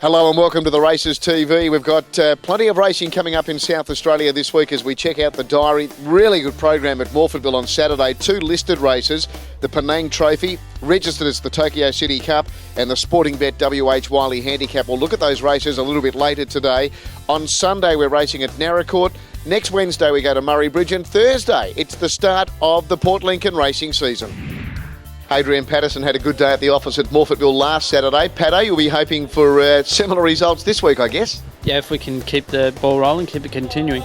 Hello and welcome to the Races TV. We've got plenty of racing coming up in South Australia this week as we check out the diary. Really good program at Morphettville on Saturday. 2 listed races, the Penang Trophy, registered as the Tokyo City Cup, and the Sportingbet Wylie Handicap. We'll look at those races a little bit later today. On Sunday, we're racing at Narracourt. Next Wednesday, we go to Murray Bridge, and Thursday, it's the start of the Port Lincoln racing season. Adrian Patterson had a good day at the office at Morphettville last Saturday. Paddo, you'll be hoping for similar results this week, I guess? Yeah, if we can keep the ball rolling, keep it continuing.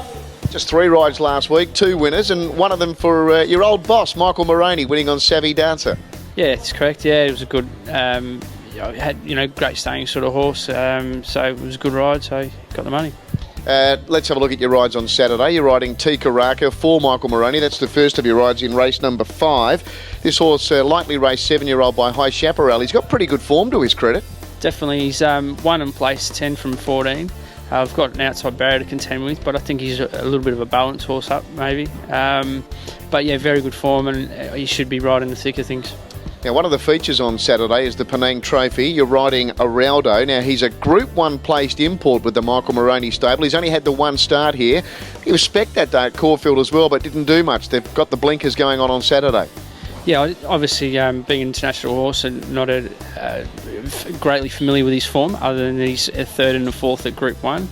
Just 3 rides last week, 2 winners, and one of them for your old boss, Michael Moroney, winning on Savvy Dancer. Yeah, that's correct. Yeah, it was a good, had great staying sort of horse. So it was a good ride. So got the money. Let's have a look at your rides on Saturday. You're riding Tika Raka for Michael Moroney. That's the first of your rides in race number 5. This horse, lightly raced 7-year-old by High Chaparral. He's got pretty good form to his credit. Definitely. He's won and placed 10 from 14. I've got an outside barrier to contend with, but I think he's a little bit of a balanced horse up, maybe. But yeah, very good form, and he should be right in the thick of things. Now, one of the features on Saturday is the Penang Trophy. You're riding Araldo. Now, he's a Group 1 placed import with the Michael Moroney stable. He's only had the 1 start here. He was spec that day at Caulfield as well, but didn't do much. They've got the blinkers going on Saturday. Yeah, obviously, being an international horse and not greatly familiar with his form, other than he's a 3rd and a 4th at Group 1.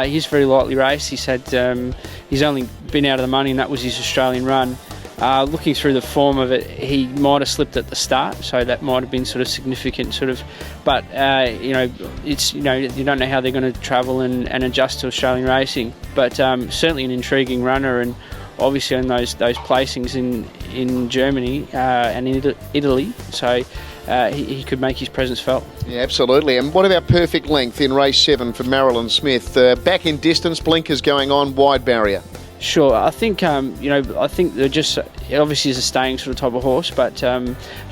He's very lightly raced. He's only been out of the money, and that was his Australian run. Looking through the form of it, he might have slipped at the start, so that might have been sort of significant, But it's you don't know how they're going to travel and adjust to Australian racing. But certainly an intriguing runner, and obviously on those placings in Germany and in Italy, so he could make his presence felt. Yeah, absolutely. And what about perfect length in race 7 for Marilyn Smith? Back in distance, blinkers going on, wide barrier. Sure, I think I think they're just obviously is a staying sort of type of horse, but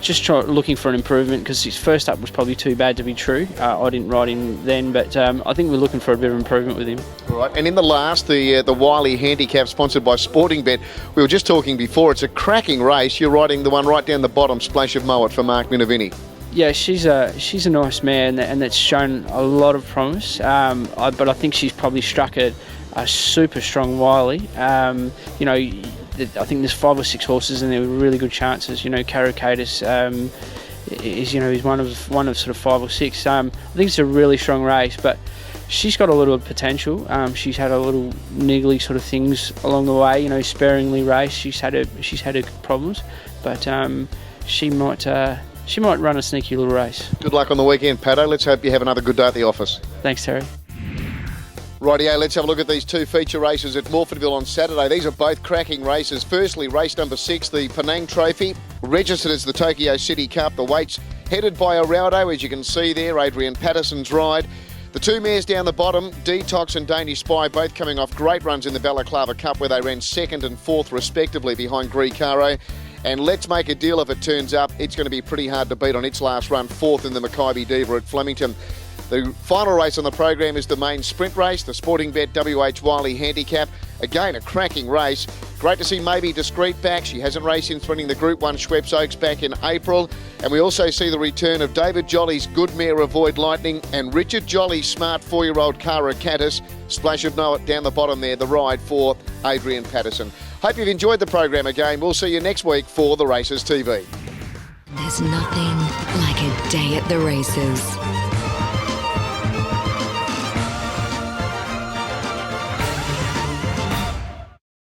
just looking for an improvement because his first up was probably too bad to be true. I didn't ride him then, but I think we're looking for a bit of improvement with him. All right, and in the last, the Wylie Handicap sponsored by Sportingbet, we were just talking before. It's a cracking race. You're riding the one right down the bottom, Splash of Moet for Mark Minervini. Yeah, she's a nice mare, and that's shown a lot of promise. But I think she's probably struck a super strong Wylie. I think there's 5 or 6 horses, and there were really good chances. Caracatus is one of sort of 5 or 6. I think it's a really strong race, but she's got a little potential. She's had a little niggly sort of things along the way. Sparingly raced. She's had her problems, but she might run a sneaky little race. Good luck on the weekend, Paddo. Let's hope you have another good day at the office. Thanks, Terry. Rightio, let's have a look at these 2 feature races at Morphettville on Saturday. These are both cracking races. Firstly, race number 6, the Penang Trophy, registered as the Tokyo City Cup. The weights headed by Araldo, as you can see there, Adrian Patterson's ride. The 2 mares down the bottom, Detox and Danish Spy, both coming off great runs in the Balaclava Cup, where they ran 2nd and 4th respectively behind Gricaro. And Let's Make a Deal, if it turns up, it's going to be pretty hard to beat on its last run, 4th in the Mackay Diva at Flemington. The final race on the program is the main sprint race, the Sportingbet Wylie Handicap. Again, a cracking race. Great to see Maybe Discreet back. She hasn't raced since winning the Group 1 Schweppes Oaks back in April. And we also see the return of David Jolly's good mare Avoid Lightning and Richard Jolly's smart 4-year-old Cara Caddis. Splash of Noah down the bottom there, the ride for Adrian Patterson. Hope you've enjoyed the program again. We'll see you next week for the Races TV. There's nothing like a day at the races.